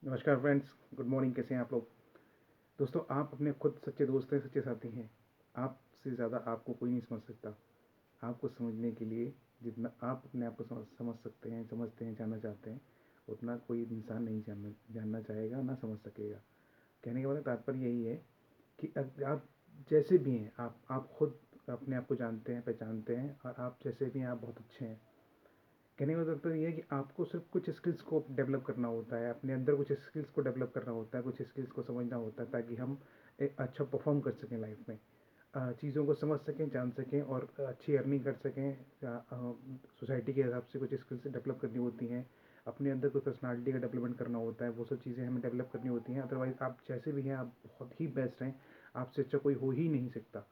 नमस्कार friends, good morning. कैसे हैं आप लोग? दोस्तों, आप अपने खुद सच्चे दोस्त हैं, सच्चे साथी हैं। आपसे ज़्यादा आपको कोई नहीं समझ सकता। आपको समझने के लिए जितना आप अपने आप को समझ सकते हैं, समझते हैं, जानना चाहते हैं, उतना कोई इंसान नहीं जानना चाहेगा, ना समझ सकेगा। कहने का मतलब तात्पर्य यही है कि आप जैसे भी हैं, आप खुद अपने आप को जानते हैं, पहचानते हैं, और आप जैसे भी हैं आप बहुत अच्छे हैं। कहने का मतलब ये है कि आपको सिर्फ कुछ स्किल्स को डेवलप करना होता है, अपने अंदर कुछ स्किल्स को डेवलप करना होता है, कुछ स्किल्स को समझना होता है, ताकि हम एक अच्छा परफॉर्म कर सकें लाइफ में। चीज़ों को समझ सकें, जान सकें, और अच्छी अर्निंग कर सकें। सोसाइटी के हिसाब से कुछ स्किल्स डेवलप करनी होती हैं। अपने अंदर कोई पर्सनालिटी का डेवलपमेंट करना होता है, वो सब चीज़ें हमें डेवलप करनी होती हैं। अदरवाइज़ आप जैसे भी हैं आप बहुत ही बेस्ट हैं। आपसे अच्छा कोई हो ही नहीं सकता।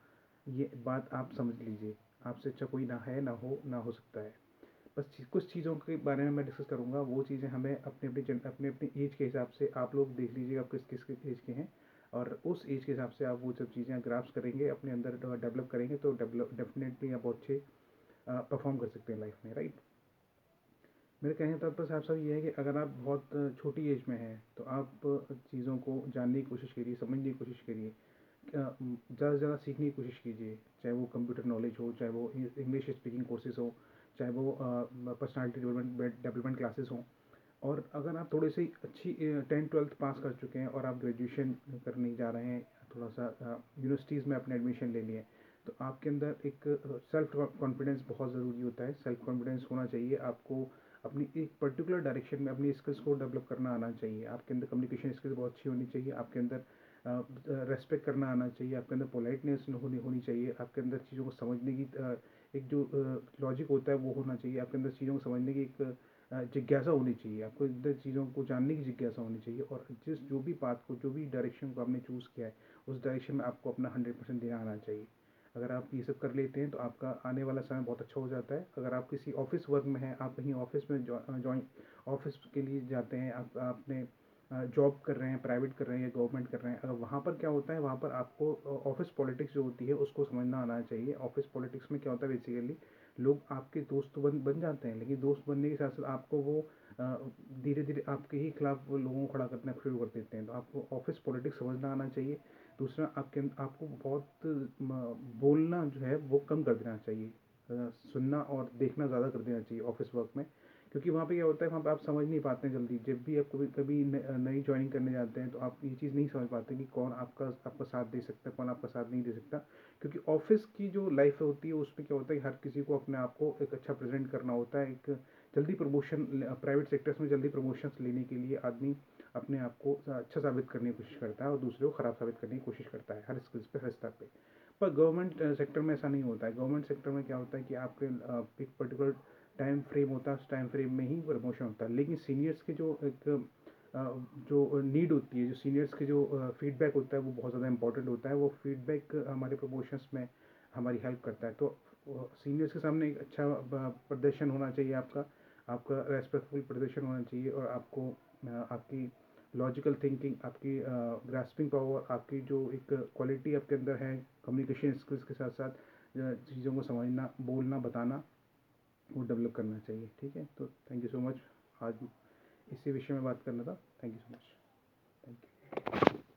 ये बात आप समझ लीजिए। आपसे अच्छा कोई ना है, ना हो सकता है। बस कुछ चीज़ों के बारे में मैं डिस्कस करूँगा। वो चीज़ें हमें अपने अपनी एज के हिसाब से आप लोग देख लीजिएगा आप किस किस एज के हैं, और उस एज के हिसाब से आप वो सब चीज़ें ग्राफ्स करेंगे, अपने अंदर डेवलप करेंगे, तो डेफिनेटली आप बहुत अच्छे परफॉर्म कर सकते हैं लाइफ में, राइट। मेरे कहने का तात्पर्य साफ साफ ये है कि अगर आप बहुत छोटी एज में हैं तो आप चीज़ों को जानने की कोशिश करिए, समझने की कोशिश करिए, ज़्यादा से ज़्यादा सीखने की कोशिश कीजिए। चाहे वो कंप्यूटर नॉलेज हो, चाहे वो इंग्लिश स्पीकिंग कोर्सेज हो, चाहे वो पर्सनालिटी डेवलपमेंट क्लासेस हों। और अगर आप थोड़ी सी अच्छी 10th 12th पास कर चुके हैं और आप ग्रेजुएशन करने जा रहे हैं, थोड़ा सा यूनिवर्सिटीज़ में अपने एडमिशन ले लिए, तो आपके अंदर एक सेल्फ कॉन्फिडेंस बहुत ज़रूरी होता है। सेल्फ कॉन्फिडेंस होना चाहिए आपको। अपनी एक पर्टिकुलर डायरेक्शन में अपनी स्किल्स को डेवलप करना आना चाहिए। आपके अंदर कम्युनिकेशन स्किल्स बहुत अच्छी होनी चाहिए। आपके अंदर रेस्पेक्ट करना आना चाहिए। आपके अंदर पोलाइटनेस होनी चाहिए। आपके अंदर चीज़ों को समझने की एक जो लॉजिक होता है वो होना चाहिए। आपके अंदर चीज़ों को समझने की एक जिज्ञासा होनी चाहिए। आपको अंदर चीज़ों को जानने की जिज्ञासा होनी चाहिए, और जो भी पाथ को, जो भी डायरेक्शन को आपने चूज़ किया है, उस डायरेक्शन में आपको अपना 100% देना आना चाहिए। अगर आप ये सब कर लेते हैं तो आपका आने वाला समय बहुत अच्छा हो जाता है। अगर आप किसी ऑफिस वर्क में हैं, आप कहीं ऑफिस में ज्वाइन ऑफिस के लिए जाते हैं, आप आपने जॉब कर रहे हैं, प्राइवेट कर रहे हैं या गवर्नमेंट कर रहे हैं, अगर वहाँ पर क्या होता है, वहाँ पर आपको ऑफिस पॉलिटिक्स जो होती है उसको समझना आना चाहिए। ऑफिस पॉलिटिक्स में क्या होता है, बेसिकली लोग आपके दोस्त तो बन जाते हैं, लेकिन दोस्त बनने के साथ साथ आपको वो धीरे धीरे आपके ही खिलाफ वो लोगों को खड़ा करना शुरू कर देते हैं। तो आपको ऑफिस पॉलिटिक्स समझना आना चाहिए। दूसरा, आपको बहुत बोलना जो है वो कम कर देना चाहिए। सुनना और देखना ज़्यादा कर देना चाहिए ऑफिस वर्क में। क्योंकि वहाँ पे क्या होता है, वहाँ पे आप समझ नहीं पाते हैं जल्दी। जब भी आप कभी कभी नई ज्वाइनिंग करने जाते हैं तो आप ये चीज़ नहीं समझ पाते कि कौन आपका साथ दे सकता है, कौन आपका साथ नहीं दे सकता। क्योंकि ऑफिस की जो लाइफ होती है उसमें क्या होता है, हर किसी को अपने आप को एक अच्छा प्रेजेंट करना होता है। एक जल्दी प्रमोशन, प्राइवेट सेक्टर्स में जल्दी प्रमोशंस लेने के लिए आदमी अपने आप को अच्छा साबित करने की कोशिश करता है, और दूसरे को ख़राब साबित करने की कोशिश करता है, हर स्किल्स पे, हर स्तर पे। पर गवर्नमेंट सेक्टर में ऐसा नहीं होता है। गवर्नमेंट सेक्टर में क्या होता है कि आपके एक पर्टिकुलर टाइम फ्रेम होता है, उस टाइम फ्रेम में ही प्रमोशन होता है। लेकिन सीनियर्स के जो एक जो नीड होती है, जो सीनियर्स के जो फीडबैक होता है वो बहुत ज़्यादा इंपॉर्टेंट होता है। वो फीडबैक हमारे प्रमोशंस में हमारी हेल्प करता है। तो सीनियर्स के सामने एक अच्छा प्रदर्शन होना चाहिए आपका। आपका रेस्पेक्टफुल प्रदर्शन होना चाहिए, और आपको आपकी लॉजिकल थिंकिंग, आपकी ग्रास्पिंग पावर, आपकी जो एक क्वालिटी आपके अंदर है, कम्युनिकेशन स्किल्स के साथ साथ चीज़ों को समझना, बोलना, बताना, वो डेवलप करना चाहिए। ठीक है, तो थैंक यू सो मच। आज इसी विषय में बात करना था। Thank you so much. Thank you.